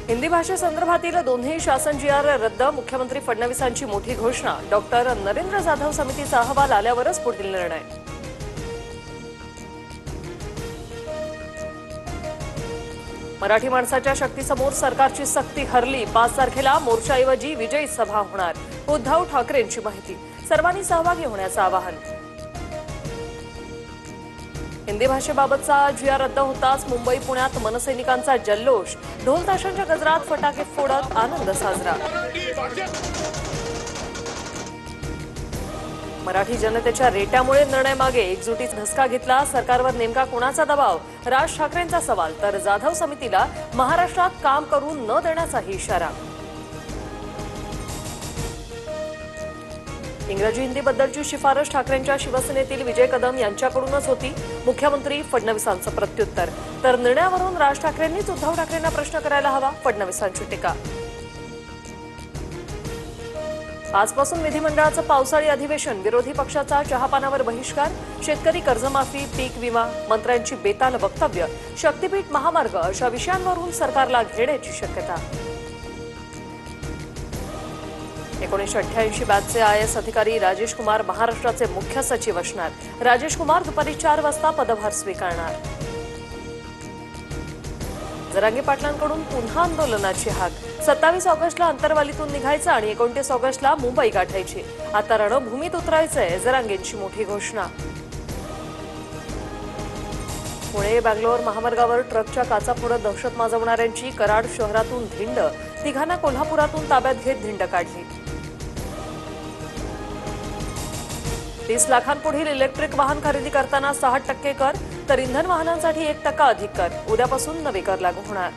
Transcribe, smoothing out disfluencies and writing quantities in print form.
हिंदी भाषेसंदर्भातील दोन्ही शासन जी आर रद्द, मुख्यमंत्री फडणवीसांची मोठी घोषणा। डॉक्टर नरेंद्र जाधव समितीचा अहवाल आल्यावरच पुढील निर्णय। मराठी माणसाच्या शक्तीसमोर सरकारची सक्ती हरली। 5 तारखेला मोर्चाऐवजी विजयी सभा होणार, उद्धव ठाकरेंची माहिती। सर्वांनी सहभागी होण्याचं आवाहन। हिंदी भाषेबाबतचा जी आर रद्द होताच मुंबई पुण्यात मनसैनिकांचा जल्लोष। ढोल ताशांच्या गजरात फटाके फोडत आनंद साजरा। मराठी जनतेच्या रेट्यामुळे निर्णय मागे, एकजुटीचा धसका घेतला। सरकारवर नेमका कोणाचा दबाव? राज ठाकरेंचा सवाल, तर जाधव समितीला महाराष्ट्रात काम करू न देण्याचाही इशारा। इंग्रजी हिंदी बद्दलची शिफारस ठाकरेंच्या शिवसेनेतील विजय कदम यांच्याकडूनच होती। मुख्यमंत्री फडणवीसांचं प्रत्युत्तर, तर निर्णयावरून राज ठाकरेंनीच उद्धव ठाकरेंना प्रश्न करायला हवा, फडणवीसांची टीका। आजपासून विधिमंडळाचं पावसाळी अधिवेशन, विरोधी पक्षाचा चहापानावर बहिष्कार। शेतकरी कर्जमाफी, पीक विमा, मंत्र्यांची बेताल वक्तव्य, शक्तीपीठ महामार्ग अशा विषयांवरून सरकारला घेण्याची शक्यता। 1988 बॅचचे IAS अधिकारी राजेश कुमार महाराष्ट्राचे मुख्य सचिव असणार। राजेश कुमार दुपारी 4 वाजता पदभार स्वीकारणार। जरांगे पाटलांकडून पुन्हा आंदोलनाची हाक। 27 ऑगस्टला अंतरवालीतून निघायचं आणि 29 ऑगस्टला मुंबई गाठायची। आता रणभूमीत उतरायचंय, जरांगेंची मोठी घोषणा। पुणे बंगलोर महामार्गावर ट्रकच्या काचा फोडत दहशत माजवणाऱ्यांची कराड शहरातून धिंड। तिघांना कोल्हापुरातून ताब्यात घेत धिंड काढली। 30 लाखांपुढील इलेक्ट्रिक वाहन खरेदी करताना 6% कर, तर इंधन वाहनांसाठी 1% अधिक कर। उद्यापासून नवे कर लागू होणार।